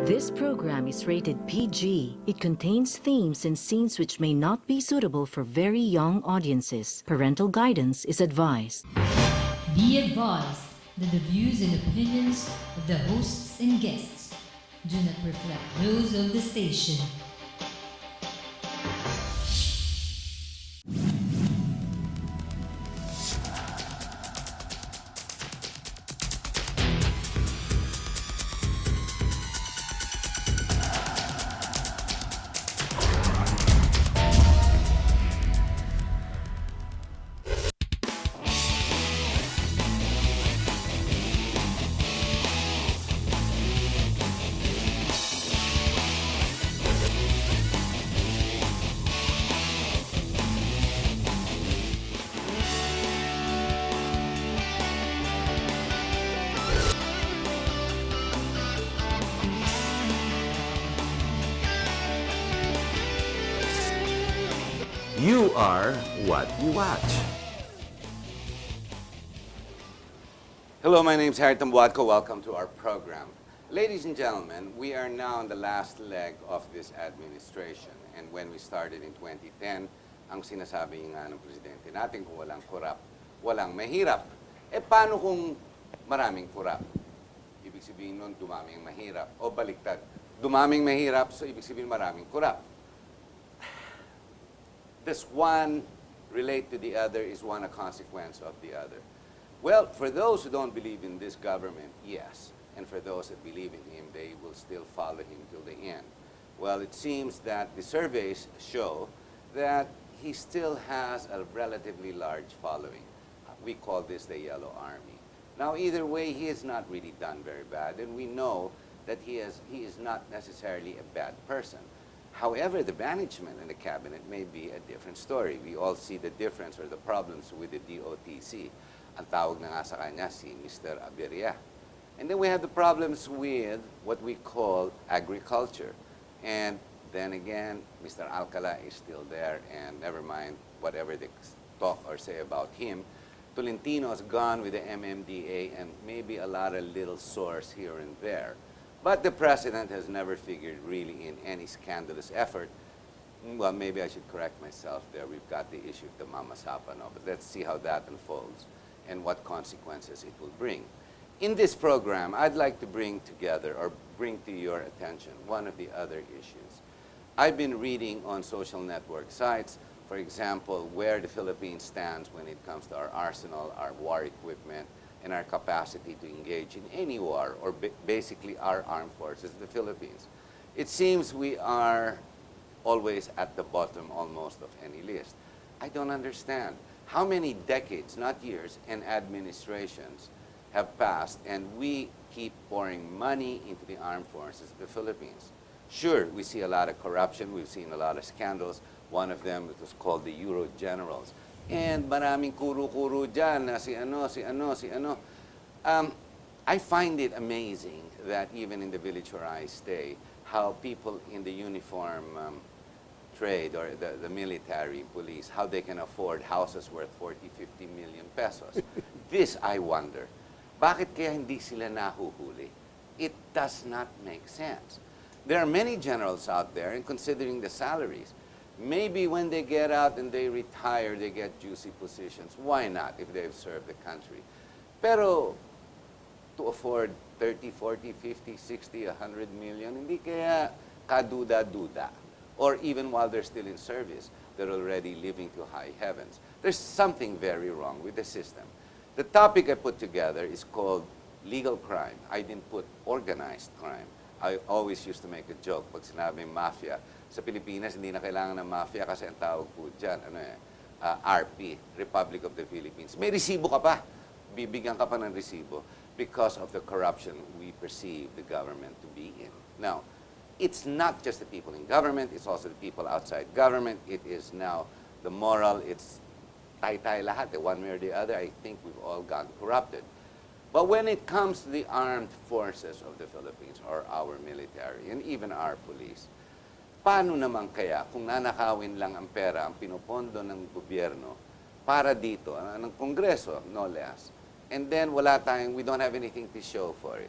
This program is rated PG. It contains themes and scenes which may not be suitable for very young audiences. Parental guidance is advised. Be advised that the views and opinions of the hosts and guests do not reflect those of the station. You are what you watch. Hello, my name is Harry Tambuadco. Welcome to our program. Ladies and gentlemen, we are now in the last leg of this administration. And when we started in 2010, ang sinasabi nga ng presidente natin kung walang korap, walang mahirap. E paano kung maraming korap? Ibig sabihin nun, dumaming mahirap. O baliktad, dumaming mahirap, so ibig sabihin maraming korap. Does one relate to the other? Is one a consequence of the other? Well, for those who don't believe in this government, yes. And for those that believe in him, they will still follow him till the end. Well, it seems that the surveys show that he still has a relatively large following. We call this the Yellow Army. Now, either way, he has not really done very bad, and we know that he is not necessarily a bad person. However, the management and the cabinet may be a different story. We all see the difference or the problems with the DOTC. Ang tawag na nga sa kanya si Mr. Aberia. And then we have the problems with what we call agriculture. And then again, Mr. Alcala is still there, and never mind whatever they talk or say about him. Tolentino's gone with the MMDA and maybe a lot of little sores here and there. But the president has never figured really in any scandalous effort. Well, maybe I should correct myself there. We've got the issue of the Mama Sapano, but let's see how that unfolds and what consequences it will bring. In this program, I'd like to bring together or bring to your attention one of the other issues. I've been reading on social network sites, for example, where the Philippines stands when it comes to our arsenal, our war equipment, and our capacity to engage in any war, or basically our armed forces, the Philippines. It seems we are always at the bottom almost of any list. I don't understand how many decades, not years, and administrations have passed, and we keep pouring money into the armed forces of the Philippines. Sure, we see a lot of corruption, we've seen a lot of scandals. One of them was called the Euro Generals. And maraming kuro-kuro dyan na si ano. I find it amazing that even in the village where I stay, how people in the uniform trade or the military, police, how they can afford houses worth 40, 50 million pesos. This, I wonder, bakit kaya hindi sila nahuhuli? It does not make sense. There are many generals out there, and considering the salaries, maybe when they get out and they retire, they get juicy positions. Why not if they've served the country? Pero to afford 30, 40, 50, 60, 100 million, hindi kaya kaduda-duda. Or even while they're still in service, they're already living to high heavens. There's something very wrong with the system. The topic I put together is called legal crime. I didn't put organized crime. I always used to make a joke pag sinabing mafia. Sa Pilipinas, hindi na kailangan ng mafia kasi ang tawag po dyan, RP, Republic of the Philippines. May resibo ka pa. Bibigyan ka pa ng resibo because of the corruption we perceive the government to be in. Now, it's not just the people in government, it's also the people outside government. It is now the moral, it's tay-tay lahat, one way or the other. I think we've all gotten corrupted. But when it comes to the armed forces of the Philippines, or our military, and even our police, paano naman kaya kung nanakawin lang ang pera, ang pinopondo ng gobyerno para dito, ng Kongreso, no less, and then we don't have anything to show for it.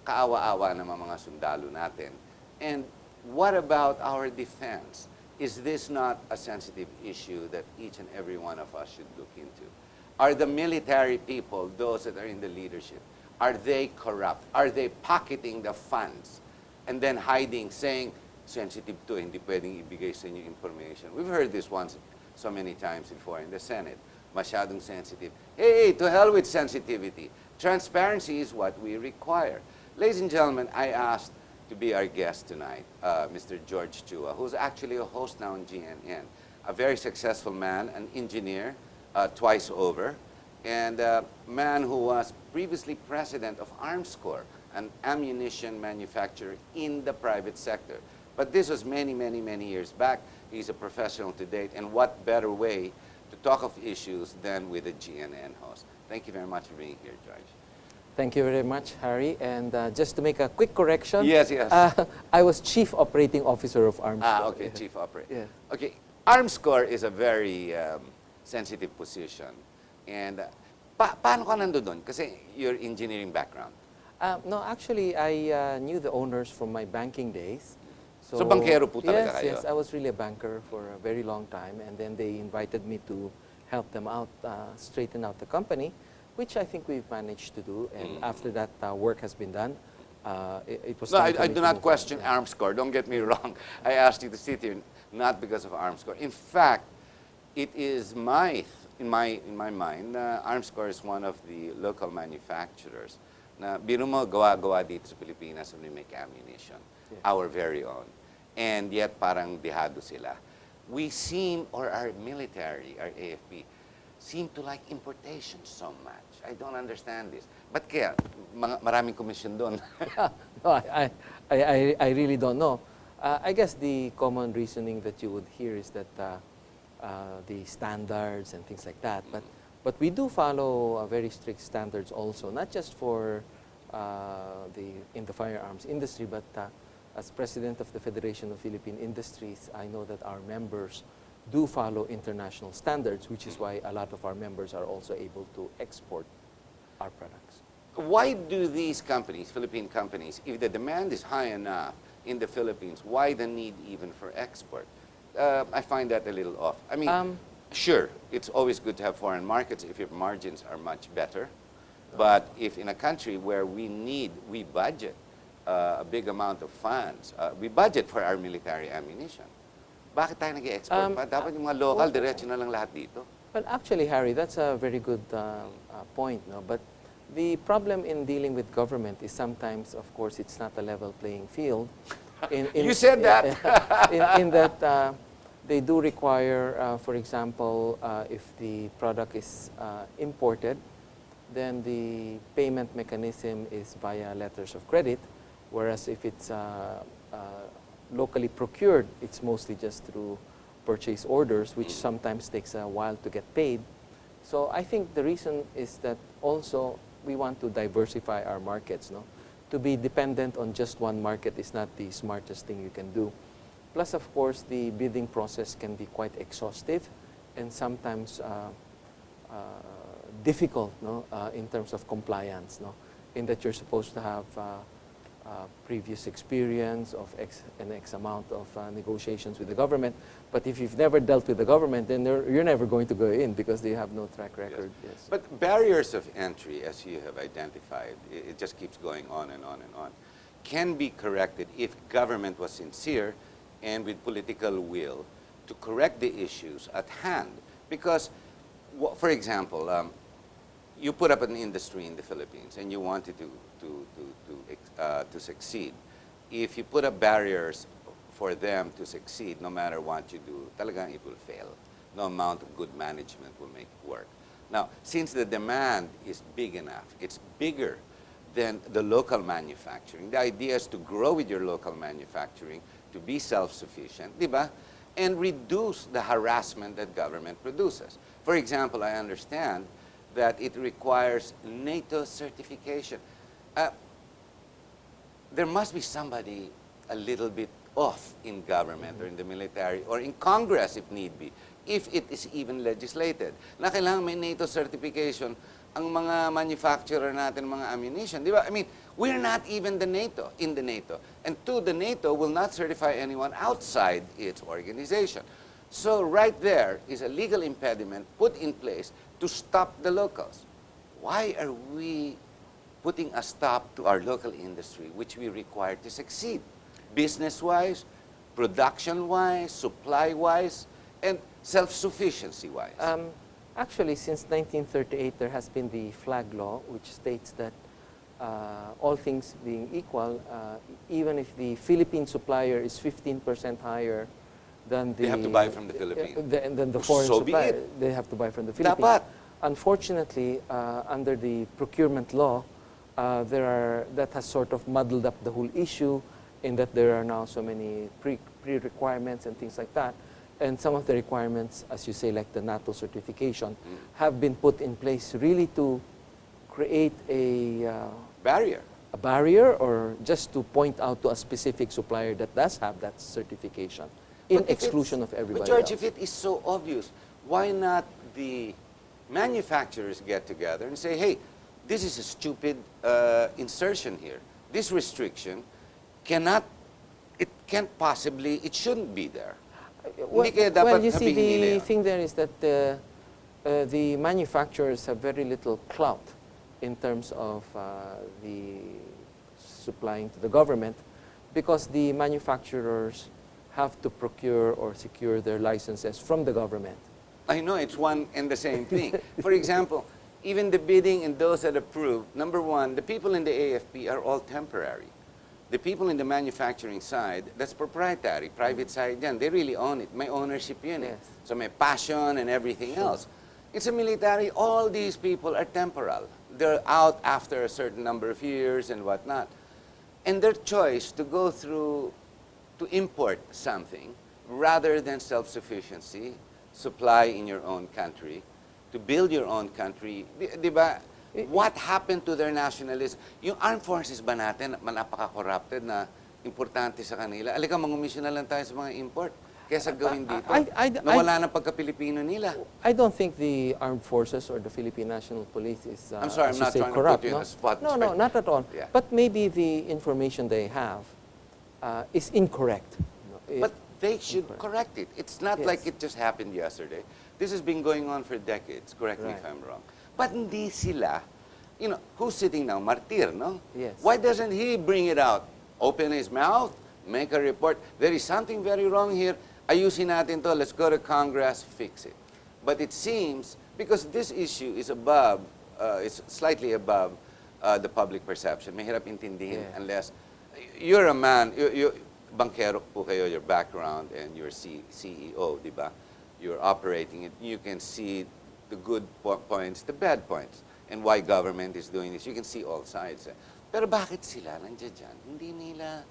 kaawa-awa naman mga sundalo natin. And what about our defense? Is this not a sensitive issue that each and every one of us should look into? Are the military people, those that are in the leadership, are they corrupt? Are they pocketing the funds and then hiding, saying, sensitive to, hindi pwedeng ibigay sa inyo information? We've heard this once so many times before in the Senate. Masyadong sensitive. Hey, to hell with sensitivity. Transparency is what we require. Ladies and gentlemen, I asked to be our guest tonight, Mr. George Chua, who's actually a host now on GNN. A very successful man, an engineer, twice over, and a man who was previously president of Armscor, an ammunition manufacturer in the private sector. But this was many, many, many years back. He's a professional to date, and what better way to talk of issues than with a GNN host. Thank you very much for being here, George. Thank you very much, Harry. And just to make a quick correction, Yes, yes. I was Chief Operating Officer of Armscor. Okay, Chief Operator. Yeah. Okay, Armscor is a very sensitive position. And paano ka nando doon? Kasi your engineering background. No, actually, I knew the owners from my banking days. So bankero po talaga kayo? Yes, I was really a banker for a very long time. And then they invited me to help them out, straighten out the company, which I think we've managed to do. And after that work has been done, it was No, time for I me do to not move question on. Yeah. Armscor. Don't get me wrong. I asked you to sit here not because of Armscor. In fact, it is in my mind, Armscor is one of the local manufacturers na biro mo gawa dito sa Pilipinas when we make ammunition, Yeah. our very own. And yet parang dihado sila. We seem, or our military, our AFP, seem to like importation so much. I don't understand this. But kaya, maraming commission doon. No, I really don't know. I guess the common reasoning that you would hear is that the standards and things like that. But we do follow very strict standards also, not just for in the firearms industry, but as president of the Federation of Philippine Industries, I know that our members do follow international standards, which is why a lot of our members are also able to export our products. Why do these companies, Philippine companies, if the demand is high enough in the Philippines, why the need even for export? I find that a little off. I mean, sure, it's always good to have foreign markets if your margins are much better. But if in a country where we budget a big amount of funds, we budget for our military ammunition, bakit tayo nag-export pa? Dapat yung mga local, diretso na lang lahat dito. Well, actually, Harry, that's a very good point. No? But the problem in dealing with government is sometimes, of course, it's not a level playing field. You said that. in that they do require, for example, if the product is imported, then the payment mechanism is via letters of credit, whereas if it's locally procured, it's mostly just through purchase orders, which sometimes takes a while to get paid. So I think the reason is that also we want to diversify our markets. No? To be dependent on just one market is not the smartest thing you can do. Plus, of course, the bidding process can be quite exhaustive and sometimes difficult, no? In terms of compliance, no? In that you're supposed to have previous experience of X amount of negotiations with the government. But if you've never dealt with the government, then you're never going to go in because they have no track record. Yes. But barriers of entry, as you have identified, it just keeps going on and on and on, can be corrected if government was sincere and with political will to correct the issues at hand. Because, for example, you put up an industry in the Philippines and you wanted to succeed. If you put up barriers for them to succeed, no matter what you do, talagang it will fail. No amount of good management will make it work. Now, since the demand is big enough, it's bigger than the local manufacturing. The idea is to grow with your local manufacturing, to be self-sufficient, di ba? And reduce the harassment that government produces. For example, I understand that it requires NATO certification. There must be somebody a little bit off in government or in the military or in Congress if need be, if it is even legislated, na kailangan may NATO certification ang mga manufacturer natin, mga ammunition. Di ba? I mean, we're not even in the NATO. And two, the NATO will not certify anyone outside its organization. So right there is a legal impediment put in place to stop the locals. Why are we putting a stop to our local industry, which we require to succeed, business-wise, production-wise, supply-wise, and self-sufficiency-wise? Actually, since 1938, there has been the flag law, which states that all things being equal, even if the Philippine supplier is 15% higher than the... They have to buy from the Philippines. Than the foreign So be supplier. it. They have to buy from the Philippines. Dapat. Unfortunately, under the procurement law, that has sort of muddled up the whole issue in that there are now so many pre-requirements and things like that. And some of the requirements, as you say, like the NATO certification, have been put in place really to create a barrier or just to point out to a specific supplier that does have that certification in exclusion of everybody But George, else. if it is so obvious, why not the manufacturers get together and say, hey, this is a stupid insertion here. This restriction it shouldn't be there. Well, Hindi kaya dapat you see, sabihin nila the yun. thing there is that the manufacturers have very little clout in terms of the supplying to the government because the manufacturers have to procure or secure their licenses from the government. I know, it's one and the same thing. For example, even the bidding and those that approve, number one, the people in the AFP are all temporary. The people in the manufacturing side, that's proprietary, private side yan, they really own it. May ownership yun eh. Yes. So may passion and everything else. It's a military, all these people are temporal. They're out after a certain number of years and whatnot. And their choice to go through, to import something, rather than self-sufficiency, supply in your own country, to build your own country, di ba? What happened to their nationalism? Yung armed forces ba natin, napaka-corrupted na importante sa kanila? Alika, mangumisyon na lang tayo sa mga import. Kesa gawin dito, nawala ng pagka-Pilipino nila. I don't think the armed forces or the Philippine National Police is, I'm sorry, as I'm you not say, trying corrupt. to put you in a spot. No, not at all. Yeah. But maybe the information they have is incorrect. But they should correct it. It's not Yes. like it just happened yesterday. This has been going on for decades. Correct me if Right. I'm wrong. But hindi sila, who's sitting now? Martir, no? Yes. Why doesn't he bring it out? Open his mouth, make a report. There is something very wrong here. Ayusin natin to. Let's go to Congress, fix it. But it seems, because this issue is above, it's slightly above the public perception. Mahirap intindihin Yeah. unless you're a man, bankero po kayo, your background, and you're CEO, di ba? You're operating it. You can see the good points, the bad points, and why government is doing this. You can see all sides. Pero bakit sila nandiyan dyan? Hindi nila,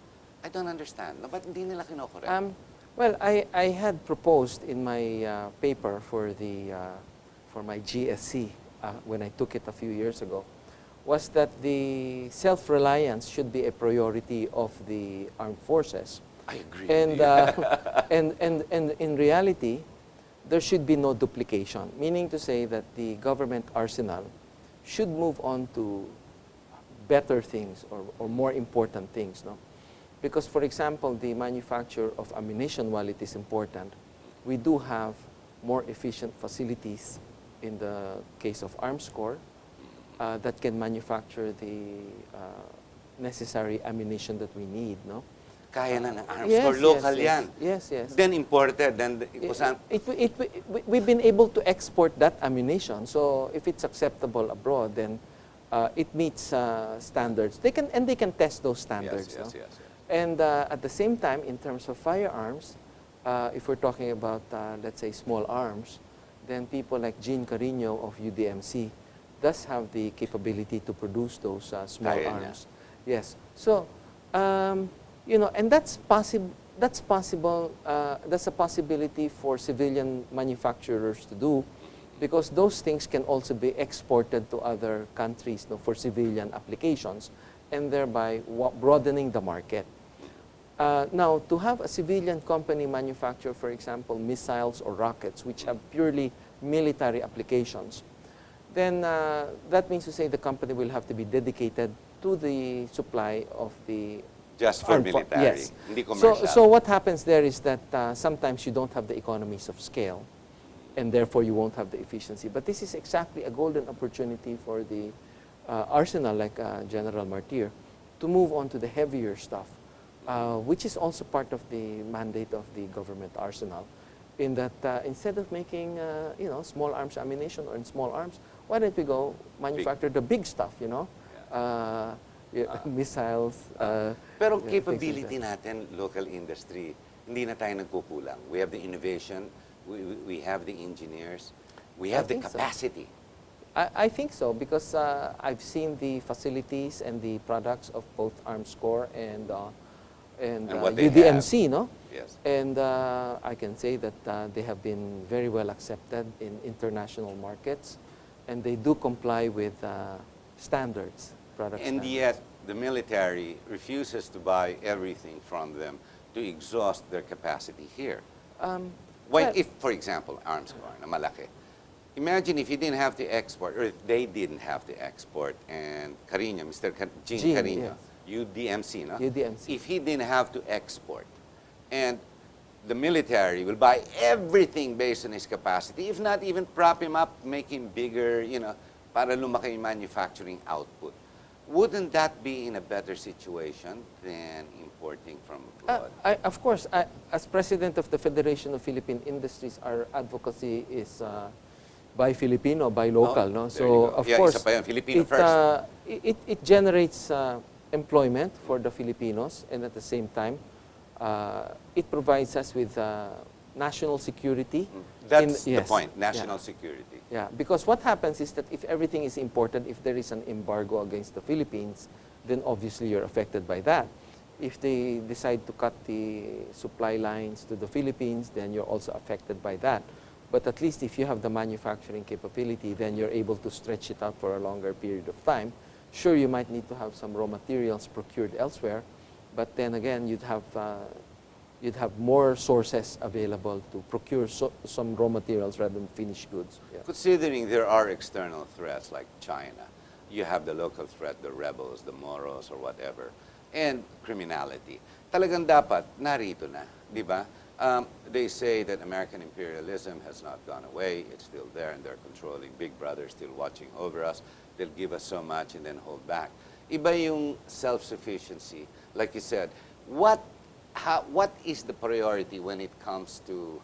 I don't understand. No? Ba't hindi nila kinokorek? Well, I had proposed in my paper for my GSC when I took it a few years ago, was that the self-reliance should be a priority of the armed forces. I agree. And, and in reality, there should be no duplication, meaning to say that the government arsenal should move on to better things or more important things. No? Because, for example, the manufacture of ammunition, while it is important, we do have more efficient facilities in the case of Armscor that can manufacture the necessary ammunition that we need. No? Kaya na ng Armscor, local yan. Yes. Then imported, then We've been able to export that ammunition. So if it's acceptable abroad, then it meets standards. They can test those standards. Yes. And at the same time, in terms of firearms, if we're talking about, let's say, small arms, then people like Jean Carino of UDMC does have the capability to produce those small Kaya arms. Yes. So, and that's possible. That's a possibility for civilian manufacturers to do, because those things can also be exported to other countries, for civilian applications, and thereby broadening the market. Now, to have a civilian company manufacture, for example, missiles or rockets, which have purely military applications, then that means to say the company will have to be dedicated to the supply of the Just for armed fo- military, Yes. hindi So, commercial. so what happens there is that sometimes you don't have the economies of scale, and therefore you won't have the efficiency. But this is exactly a golden opportunity for the arsenal, like General Martyr, to move on to the heavier stuff, which is also part of the mandate of the government arsenal, in that instead of making small arms ammunition or in small arms, why don't we go manufacture the big stuff, missiles. Pero things like capability that. natin, local industry, hindi na tayo nagkukulang. We have the innovation, we have the engineers, we have the think so. capacity. I think so, because I've seen the facilities and the products of both Armscor and what they UDMC, no? Yes. And I can say that they have been very well accepted in international markets, and they do comply with standards, product And standards. yet, the military refuses to buy everything from them to exhaust their capacity here. Why, well- if, for example, Armscor, na malaki, imagine if you didn't have to export, or if they didn't have to export, and Carino, Gene Gene, Carino, yes. UDMC, no? UDMC. If he didn't have to export, and the military will buy everything based on his capacity, if not even prop him up, make him bigger, para lumaki yung manufacturing output. Wouldn't that be in a better situation than importing from abroad? Of course, as president of the Federation of Philippine Industries, our advocacy is buy Filipino, buy local. No? there you So, go. of Yeah, course, isa pa yun, Filipino it, first. it generates employment for the Filipinos, and at the same time, it provides us with national security. That's the yes, point, yeah. national security. Yeah, because what happens is that if everything is imported, if there is an embargo against the Philippines, then obviously you're affected by that. If they decide to cut the supply lines to the Philippines, then you're also affected by that. But at least if you have the manufacturing capability, then you're able to stretch it out for a longer period of time. Sure, you might need to have some raw materials procured elsewhere, but then again, you'd have more sources available to procure some raw materials rather than finished goods. Yeah. Considering there are external threats like China, you have the local threat, the rebels, the Moros, or whatever, and criminality. Talagang dapat narito na, di ba? They say that American imperialism has not gone away. It's still there, and they're controlling. Big Brother still watching over us. They'll give us so much and then hold back. Iba yung self-sufficiency. Like you said, what is the priority when it comes to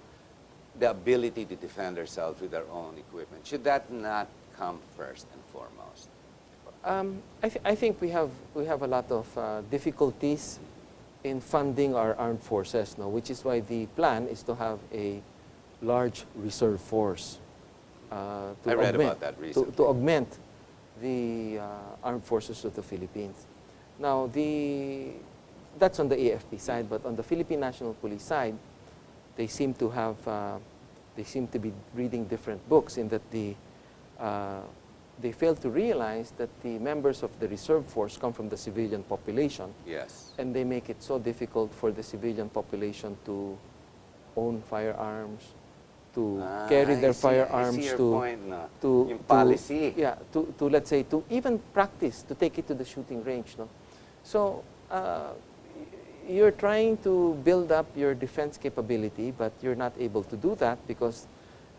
the ability to defend ourselves with our own equipment? Should that not come first and foremost? I think we have a lot of difficulties in funding our armed forces, no? Which is why the plan is to have a large reserve force. I read about that recently. To augment the armed forces of the Philippines. Now, that's on the AFP side, but on the Philippine National Police side, they seem to be reading different books, in that they fail to realize that the members of the reserve force come from the civilian population. Yes. And they make it so difficult for the civilian population to own firearms, to carry their firearms, I see your to point na. to Yung policy. to let's say, to even practice, to take it to the shooting range, no. So you're trying to build up your defense capability, but you're not able to do that because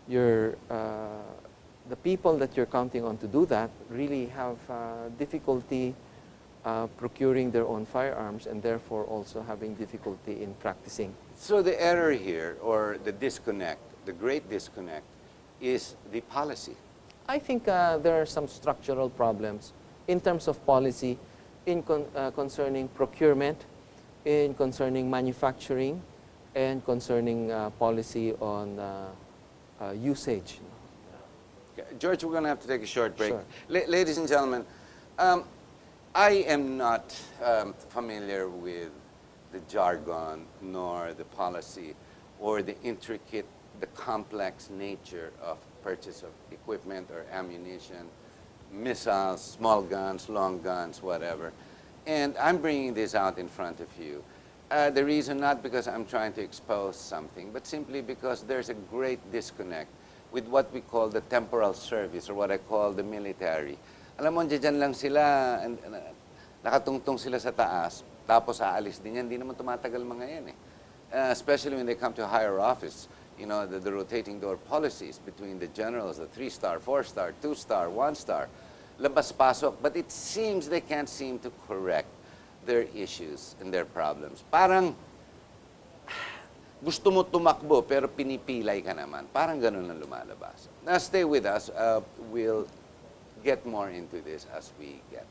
the people that you're counting on to do that really have difficulty procuring their own firearms, and therefore also having difficulty in practicing. So the error here, or the disconnect, the great disconnect, is the policy. I think there are some structural problems in terms of policy, in concerning procurement, in concerning manufacturing, and concerning policy on usage. Okay, George, we're going to have to take a short break. Sure. Ladies and gentlemen, I am not familiar with the jargon, nor the policy, or the intricate, the complex nature of purchase of equipment or ammunition, missiles, small guns, long guns, whatever. And I'm bringing this out in front of you. The reason, not because I'm trying to expose something, but simply because there's a great disconnect with what we call the temporal service or what I call the military. Alam mo, dyan lang sila, nakatungtong sila sa taas, tapos aalis din yan. Hindi naman tumatagal mga yan eh. Especially when they come to higher office, you know, the rotating door policies between the generals, the 3-star, 4-star, 2-star, 1-star, labas-pasok. But it seems they can't seem to correct their issues and their problems. Parang gusto mo tumakbo pero pinipilay ka naman. Parang ganun ang lumalabas. Now stay with us. We'll get more into this as we get